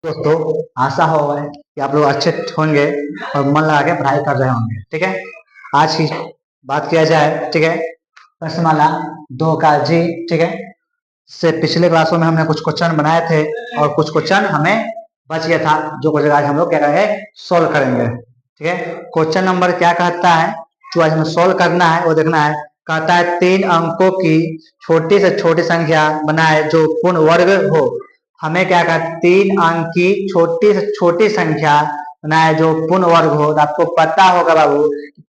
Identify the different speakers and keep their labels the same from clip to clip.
Speaker 1: दोस्तों, आशा हो है कि आप लोग अच्छे होंगे और मन लगा के पढ़ाई कर रहे होंगे। ठीक है, आज की बात किया जाए। ठीक है, रसमाला दो का जी। ठीक है, से पिछले क्लासों में हमने कुछ क्वेश्चन बनाए थे और कुछ क्वेश्चन हमें बच गया था, जो क्वेश्चन आज हम लोग क्या करेंगे, सोल्व करेंगे। ठीक है, क्वेश्चन नंबर क्या कहता है, जो आज हमें सोल्व करना है वो देखना है। कहता है 3 अंकों की छोटी से छोटी संख्या बनाए जो पूर्ण वर्ग हो। हमें क्या कहता है, 3 अंक की छोटी से छोटी संख्या बनाए जो पूर्ण वर्ग हो। तो आपको पता होगा बाबू,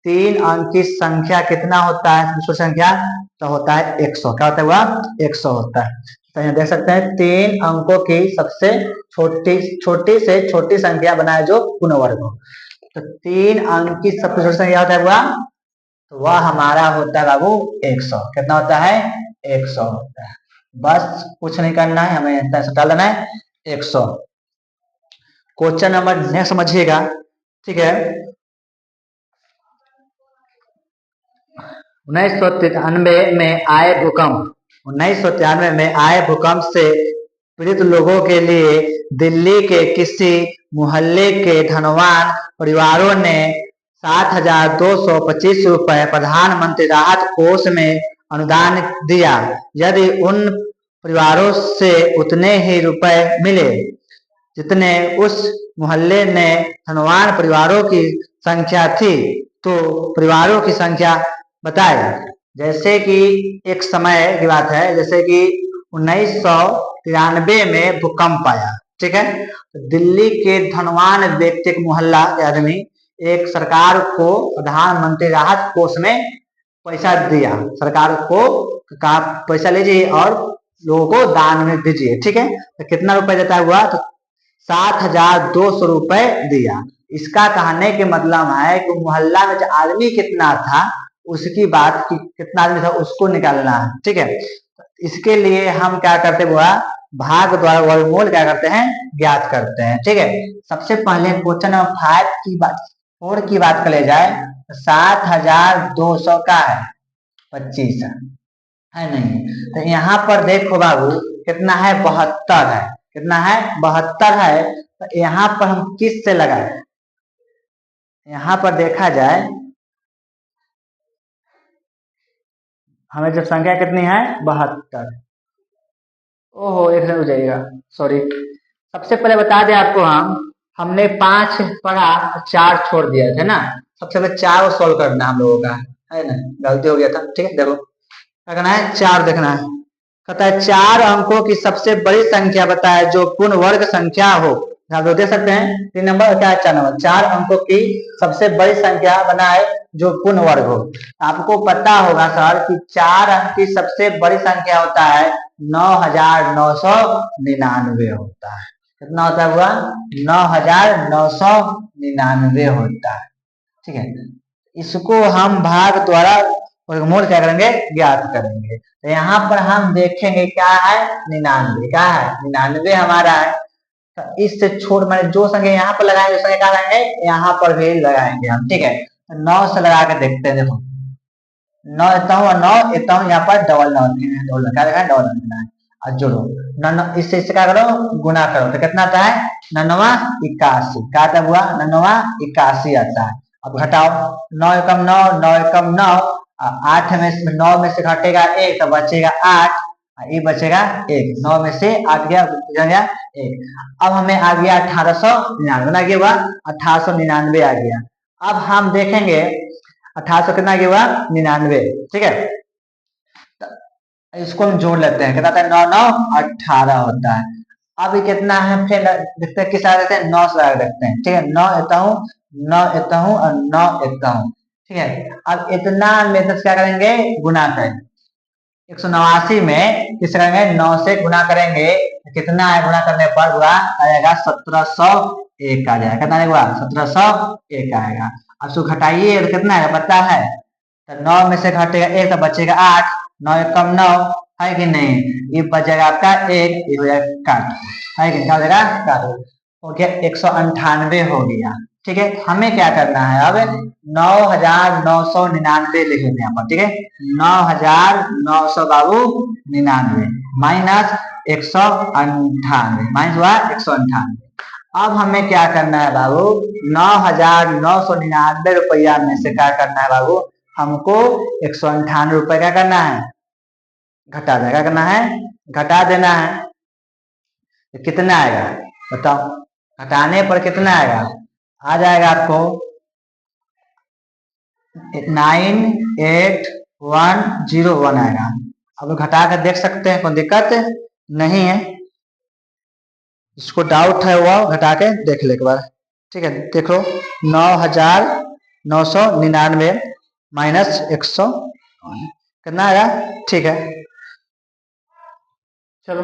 Speaker 1: 3 अंक की संख्या कितना होता है, दूसरी संख्या तो होता है 100। क्या होता है वह, 100 होता है। तो यहाँ देख सकते हैं 3 अंकों की सबसे छोटी छोटी से छोटी संख्या बनाए जो पूर्ण वर्ग हो। तो 3 अंक की सबसे छोटी संख्या होता है वह, तो वह हमारा होता है बाबू 100। कितना होता है, 100 होता है। बस कुछ नहीं करना है, हमें डाल देना है 100। क्वेश्चन नंबर नेक्स्ट समझिएगा। ठीक है, 1993 में आए भूकंप से पीड़ित लोगों के लिए दिल्ली के किसी मोहल्ले के धनवान परिवारों ने 7,225 रुपए प्रधानमंत्री राहत कोष में अनुदान दिया। यदि उन परिवारों से उतने ही रुपए मिले जितने उस मोहल्ले में धनवान परिवारों की संख्या थी, तो परिवारों की संख्या बताए। जैसे कि एक समय की बात है, जैसे कि 1993 में भूकंप आया। ठीक है, तो दिल्ली के धनवान व्यक्ति, एक मोहल्ला के आदमी, एक सरकार को प्रधानमंत्री राहत कोष में पैसा दिया। सरकार को कहा पैसा लीजिए और लोगों को दान में दीजिए। ठीक है, तो कितना रुपए देता हुआ, तो 7,200 रुपए दिया। इसका कहने के मतलब है कि मोहल्ला में जो आदमी कितना था, उसकी बात की कितना आदमी था उसको निकालना है। ठीक है, इसके लिए हम क्या करते हुआ, भाग द्वारा वर्गमूल क्या करते हैं, ज्ञात करते हैं। ठीक है, सबसे पहले क्वेश्चन नंबर 5 की बात, 4 की बात कर ले जाए, 7,200 का है 25 है नहीं। तो यहाँ पर देखो बाबू, कितना है, 72 है। कितना है, 72 है। तो यहाँ पर हम किस से लगाए, यहाँ पर देखा जाए हमें जो संख्या कितनी है, 72। ओहो, एक हो जाएगा, सॉरी। सबसे पहले बता दें आपको, हमने 5 पढ़ा, 4 छोड़ दिया थे ना। सबसे पहले 4 को सोल्व करना हम लोगों का है ना, गलती हो गया था। ठीक है, देखो क्या करना है, 4 देखना है। कहता है 4 अंकों की सबसे बड़ी संख्या बताए जो पूर्ण वर्ग संख्या हो। आप लोग देख सकते हैं 3 नंबर क्या है, 4 नंबर। 4 अंकों की सबसे बड़ी संख्या बनाए जो पूर्ण वर्ग हो। आपको पता होगा सर कि 4 अंक की सबसे बड़ी संख्या होता है 9,999 होता है। कितना होता हुआ, 9,999 होता है। ठीक है, इसको हम भाग द्वारा वर्गमूल क्या करेंगे, ज्ञात करेंगे। तो यहाँ पर हम देखेंगे क्या है, 99। क्या है, 99 हमारा है। तो इससे छोड़ मैंने जो संख्या यहाँ पर लगाएंगे, संख्या क्या लगाएंगे, यहाँ पर भी लगाएंगे हम। ठीक है, तो 9 से लगा के देखते हैं। देखो 9 लेता हूँ और 9 लेता हूँ, यहाँ पर डबल 9 क्या लिखा है, डबल 9 लिखना है। और जोड़ो, इससे क्या करो, गुना करो, तो कितना आता है, 9981। क्या आता हुआ, 9981 आता है। अब घटाओ, 9 एकम 9, 9 एकम 9, 8 में 9 में से घटेगा 1 तो बचेगा 8, ये बचेगा 1। 9 में से 8 गया 1। अब हमें आ गया 1899 ना गया हुआ, 1899 आ गया। अब हम देखेंगे 1800 कितना गया हुआ, 99। ठीक है, इसको हम जोड़ लेते हैं, कितना आता है, 9 9 18 होता है। अब कितना है, फिर देखते हैं किस देखते हैं, 9 से लगा देखते हैं। ठीक है, 9 लेता हूँ, 9 लेता हूँ और 9 लेता हूँ। ठीक है, अब इतना मेथड क्या करेंगे, गुना करेंगे। 189 में किस करेंगे, 9 से गुना करेंगे, कितना है, गुना करने पर हुआ आएगा 1701 आ जाएगा। कितना हुआ, 1701 आएगा। अब उसको घटाइए तो कितना है पता है, तो 9 में से घटेगा 1 तो बचेगा 8, 9 कम 9 है कि नहीं, ये बचेगा आपका 1, ये हो जाएगा काट, है कि क्या हो जाएगा, काट हो गया, 198 हो गया। ठीक है, हमें क्या करना है, अब 9,999 लिख लेंगे यहाँ पर। ठीक है, 9,900 बाबू 99 माइनस 198, माइनस हुआ 198। अब हमें क्या करना है बाबू, 9,999 रुपया में से क्या करना है बाबू, हमको 198 रुपये क्या करना है, घटा देना, क्या करना है, घटा देना है। तो कितना आएगा बताओ, घटाने पर कितना आएगा, आ जाएगा आपको 98101 आएगा। अब घटा कर देख सकते हैं, कोई दिक्कत नहीं है, जिसको डाउट है वो घटा के देख ले एक बार, ठीक है। देख लो 9,999 माइनस 100 कितना आएगा, ठीक है। चलो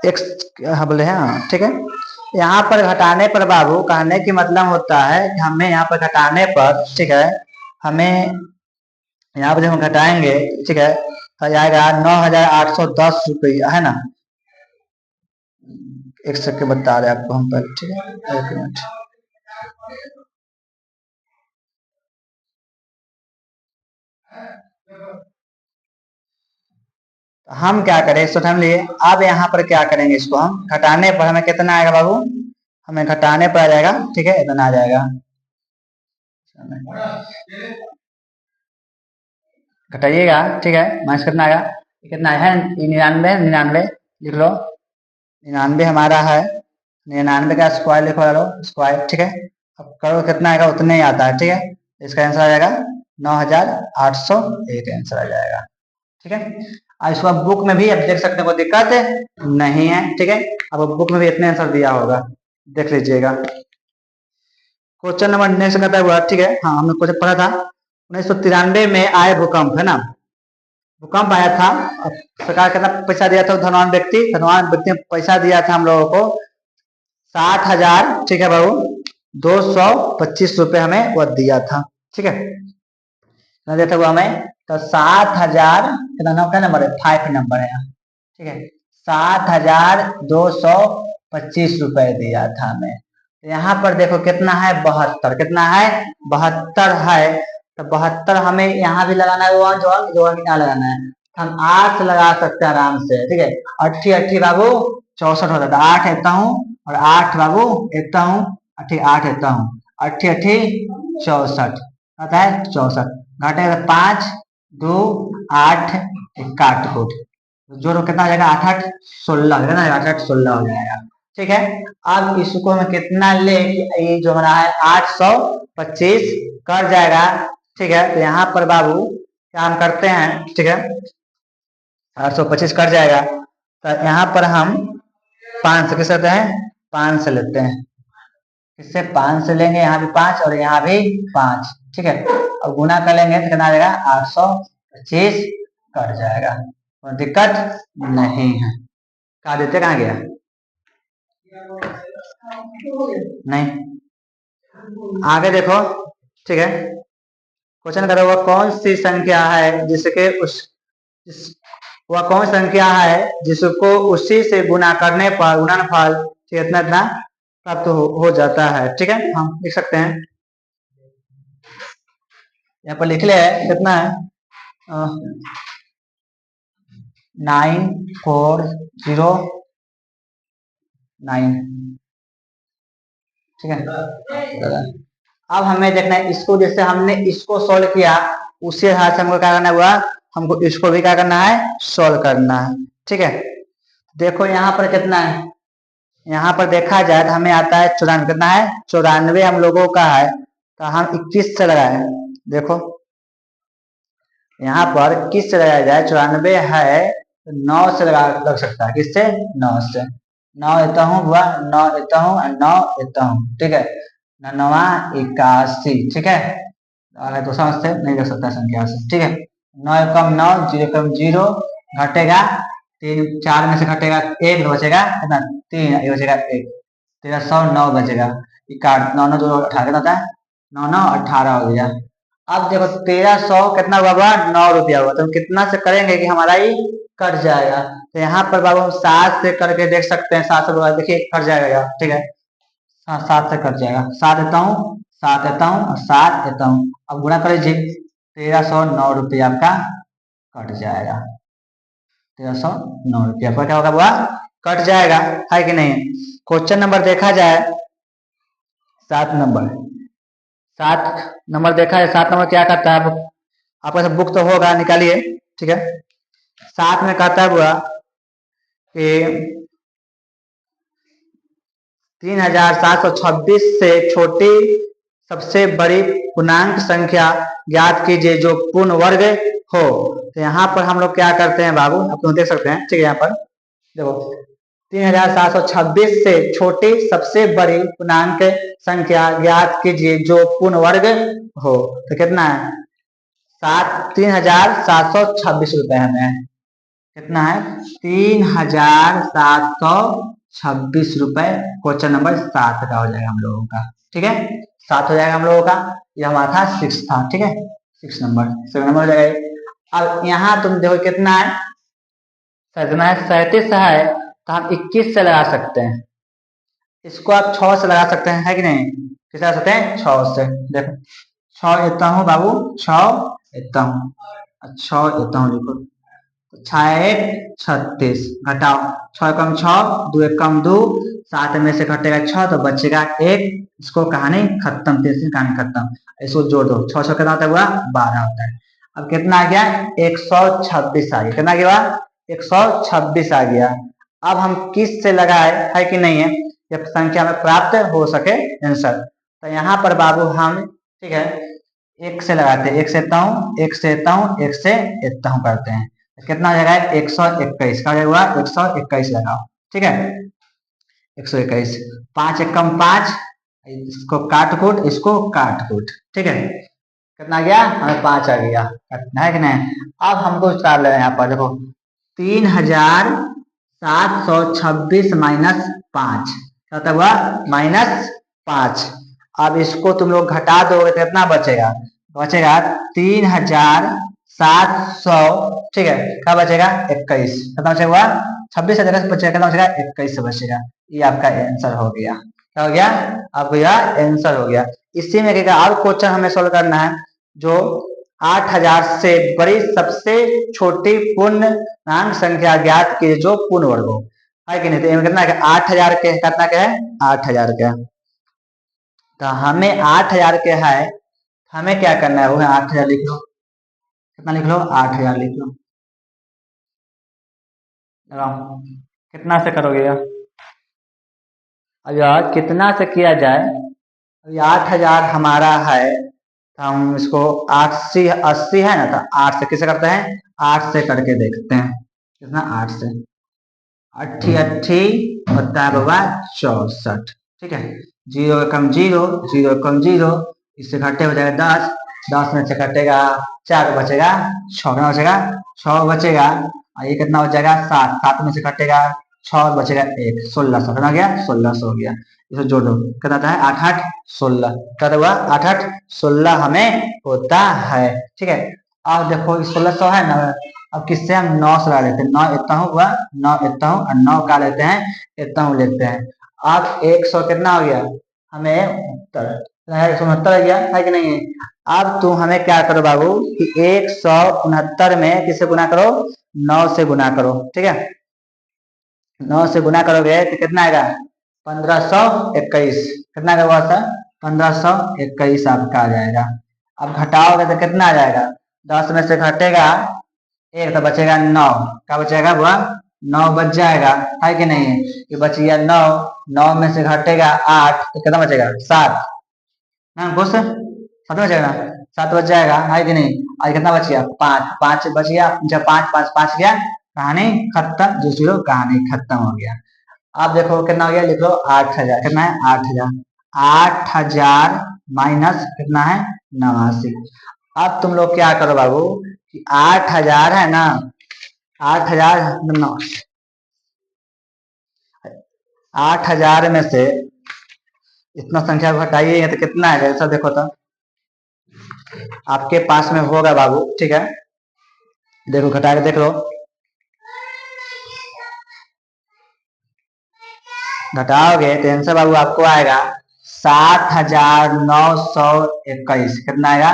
Speaker 1: एक्स, हाँ बोले हैं, हाँ ठीक है। यहाँ पर घटाने पर बाबू कहने की मतलब होता है कि हमें यहाँ पर घटाने पर, ठीक है, हमें यहाँ पर जब हम घटाएंगे, ठीक है, तो आएगा 9,810 रुपया, है ना। एक सेकंड बता रहे आपको हम पहले, ठीक है, एक मिनट। हम क्या करें इसको हम लिए, अब यहाँ पर क्या करेंगे, इसको हम घटाने पर हमें कितना आएगा बाबू, हमें घटाने पर आ जाएगा, ठीक है, इतना आ जाएगा, घटाइएगा, ठीक है, माइनस कितना आएगा, कितना है 99, 99 लिख लो, 99 हमारा है, 99 का स्क्वायर लिखो लो, स्क्वायर, ठीक है। अब करो कितना आएगा, उतने ही आता है, ठीक है। इसका आंसर आ जाएगा 9,801 आंसर आ जाएगा, ठीक है। अब इसको आप बुक में भी आप देख सकते हैं, कोई दिक्कत नहीं है, ठीक है। अब बुक में भी इतने आंसर दिया होगा, देख लीजिएगा। क्वेश्चन नंबर नेक्स्ट कहता हुआ, ठीक है, हाँ हमने क्वेश्चन पढ़ा था, 1993 में आए भूकंप, है ना, भूकंप आया था। अब सरकार कितना पैसा दिया था, धनवान व्यक्ति ने पैसा दिया था हम लोगों को 60,000, ठीक है बाबू, 225 रुपये हमें वह दिया था, ठीक है, दिया था वो हमें, तो 7,000 कितना नंबर है, 5 नंबर है यहाँ, ठीक है, 7,225 रुपये दिया था हमें। यहाँ पर देखो कितना है, 72, कितना है, 72 है, तो 72 हमें यहाँ भी लगाना है, जो यहाँ लगाना है, हम 8 लगा सकते हैं आराम से, ठीक है। 8 8 बाबू 64 होता है, 8 लेता हूँ और 8 बाबू लेता हूँ, 8 लेता हूँ, 8 8 64 आता है, 64 घटे 5 2 8 काट कोट, जोड़ो कितना हो जाएगा, 8 8 16 है ना, 8 8 16 हो जाएगा, ठीक है। अब इसको हमें कितना ले, ये जो हमारा है 825 कर जाएगा, ठीक है। तो यहाँ पर बाबू क्या हम करते हैं, ठीक है, 825 कट जाएगा, तो यहाँ पर हम 5 से किस लेते हैं, 5 से लेते हैं, इससे 5 से लेंगे, यहाँ भी 5 और यहाँ भी 5, ठीक है। अब गुना कर लेंगे तो कितना आ जाएगा, 825 कट जाएगा, कोई दिक्कत नहीं है। कहा देते, कहाँ गया, नहीं, आगे देखो, ठीक है। क्वेश्चन करो, वह कौन सी संख्या है जिसके वह कौन संख्या है जिसको उसी से गुना करने पर गुणनफल इतना इतना प्राप्त हो जाता है, ठीक है। हम लिख सकते हैं, यहाँ पर लिख ले कितना है, 9409, ठीक है। अब हमें देखना है इसको, जैसे हमने इसको सोल्व किया उसी हाथ से हमको क्या करना हुआ, हमको इसको भी क्या करना है, सोल्व करना है, ठीक है। देखो यहाँ पर कितना है, यहाँ पर देखा जाए तो हमें आता है 94, कितना है, 94 हम लोगों का है, तो हम 21 से लगाए, देखो यहाँ पर किस से लगाया जाए, 94 है तो 9 से लग सकता है, किससे, 9 से, 9 लेता हूँ हुआ, 9 लेता हूँ, 9 लेता हूँ, ठीक है, 9 81, ठीक है। तो समझते नहीं लग सकता संख्या से, ठीक है। 9 कम 9, 0 कम 0, घटेगा 3, 4 में से घटेगा 1 बचेगा कितना, 3, ये बचेगा 1, 1309 बचेगा, 9 9 2 18 होता है, 9 9 18 हो गया। अब देखो 1300 कितना हुआ, 9 रुपया हुआ, तो हम कितना से करेंगे कि हमारा ही कट जाएगा, तो यहाँ पर बाबू हम 7 से करके देख सकते हैं, 7 से देखिए कट जाएगा, ठीक है, 7 से कट जाएगा, 7 देता हूँ, 7 देता हूँ और 7 देता हूँ, अब गुणा कर लीजिए, 1309 रुपया आपका कट जाएगा, 1309 रुपया। पर क्या होगा बुआ, कट जाएगा, है कि नहीं। क्वेश्चन नंबर देखा जाए 7 नंबर, 7 नंबर देखा है। 7 नंबर क्या करता है, आपका सब बुक तो होगा, निकालिए, ठीक है। 7 में कहता है बुआ कि 3726 से छोटी सबसे बड़ी पूर्णांक संख्या ज्ञात कीजिए जो पूर्ण वर्ग हो। तो यहाँ पर हम लोग क्या करते हैं बाबू, आप लोग देख सकते हैं, ठीक है। यहाँ पर देखो 3726 से छोटी सबसे बड़ी पूर्णांक संख्या ज्ञात कीजिए जो पूर्ण वर्ग हो। तो कितना है, 3726 रुपए हमें, कितना है 3726 रुपए। क्वेश्चन नंबर 7 का हो जाएगा हम लोगों का, ठीक है। 7 हो जाएगा हम लोगों का। ये हमारा था 6 था, ठीक है। 6 नंबर, 7 नंबर हो जाएगा। अब यहाँ तुम देखो कितना है, 37 है, तो हम 21 से लगा सकते हैं। इसको आप 6 से लगा सकते हैं, है कि नहीं। किसे लगा सकते हैं, 6 से। देखो 6 इतना हूँ बाबू, 6 इतना हूँ, 6 इतना हूँ, लिखो 6×1 = 36, घटाओ 6 कम 6, 2 1 कम 2, 7 में से घटेगा 6 तो बचेगा 1। इसको कहानी खत्म, 3 कहानी खत्म। इसको जोड़ दो, 6 6 कितना होता है हुआ, 12 होता है। अब कितना आ गया, 126 आ गया। कितना गया, 126 आ गया। अब हम किस से लगाए, है कि नहीं है, जब संख्या में प्राप्त हो सके आंसर। तो यहाँ पर बाबू हम, ठीक है, 1 से लगाते हैं, 1 से इतना हूँ, 1 से इतना हूँ, 1 से इतना हूँ करते हैं। कितना हो जाएगा, 121 का हुआ, 121 लगाओ, ठीक है। 121, 5 एकम 5, इसको काट कूट, इसको काट कूट, ठीक है। कितना गया, हमें 5 आ गया, है कि नहीं। अब हमको उतार ले यहाँ पर देखो, 3726 माइनस 5, क्या हुआ, -5। अब इसको तुम लोग घटा दोगे तो कितना बचेगा, बचेगा 3700, ठीक है। क्या बचेगा, 21। कितना बचेगा, 26 से जगह बचेगा, कितना बचेगा, 21 से बचेगा। ये आपका आंसर हो गया। क्या हो गया, आपको यह आंसर हो गया। इसी में क्या और क्वेश्चन हमें सोल्व करना है, जो 8000 से बड़ी सबसे छोटी पूर्णांक संख्या ज्ञात की जो पूर्ण वर्ग हो, है कि नहीं। तो कितना है, 8000 के, कितना क्या है, 8000 का। तो हमें 8000 के है, हमें क्या करना है, वो है 8000 लिख लो। कितना लिख लो, 8000 लिख लो। कितना से करोगे यार, अब यार कितना से किया जाए। अभी 8000 हमारा है, तो हम इसको 80 है ना, तो 8 से किसे करते हैं, 8 से करके देखते हैं। कितना, 8 से, 80 होता है बाबा 64, ठीक है। 0 एकम 0, 0 एकम 0, इससे घटे हो जाएगा 10, 10 में से घटेगा 4 बचेगा 6, कितना बचेगा, 6 बचेगा। और ये कितना हो जाएगा, 7, 7 में से घटेगा 6 बचेगा 1, 1600, कितना गया, 1600 हो गया। इसे जोड़ दो, कितना आता है, 8 8 16, क्या हुआ, 8 8 16 हमें होता है, ठीक है। अब देखो 1600 है ना, अब किससे हम 9 से लगा लेते हैं, 9 इतना हुआ, 9 इतना हूँ, और 9 का लेते हैं, इतना हूँ लेते हैं। अब 100 कितना हो गया, हमें 169 आ गया, है कि नहीं। अब तुम हमें क्या करो बाबू, कि 169 में किससे गुना करो, 9 से गुना करो, ठीक है। 9 से गुना करोगे तो कितना आएगा, 1521, कितना का हुआ था, 1521 आपका आ जाएगा। अब घटाओगे तो कितना आ जाएगा, 10 में से घटेगा 1 तो बचेगा 9, क्या बचेगा बुआ, 9 बच जाएगा, है कि नहीं। ये बच गया 9, 9 में से घटेगा 8 तो कितना बचेगा, 7 ना, खुश 7 बचेगा, 7 बच जाएगा, है कि नहीं। और कितना बच गया, 5, 5 बच गया, जब 5 5 5 गया, कहानी खत्म, जो कहानी खत्म हो गया। अब देखो कितना हो गया, लिख लो 8000, कितना है, 8000, 8000 माइनस कितना है, 89। अब तुम लोग क्या करो बाबू, कि 8000 है ना, 8000 8000 में से इतना संख्या घटाइए तो कितना है, ऐसा देखो तो आपके पास में होगा बाबू, ठीक है। देखो घटा के देख लो, घटाओगे तो आंसर बाबू आपको आएगा 7921, कितना आएगा,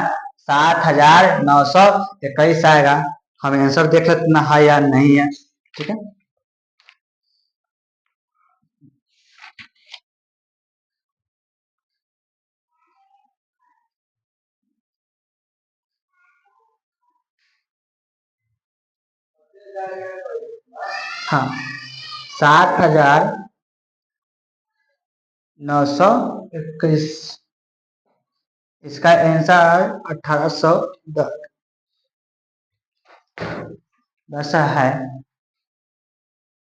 Speaker 1: 7921 आएगा। हम आंसर देख लेते ना है या नहीं है, ठीक है। हाँ, 7,921। इसका आंसर 1810 है।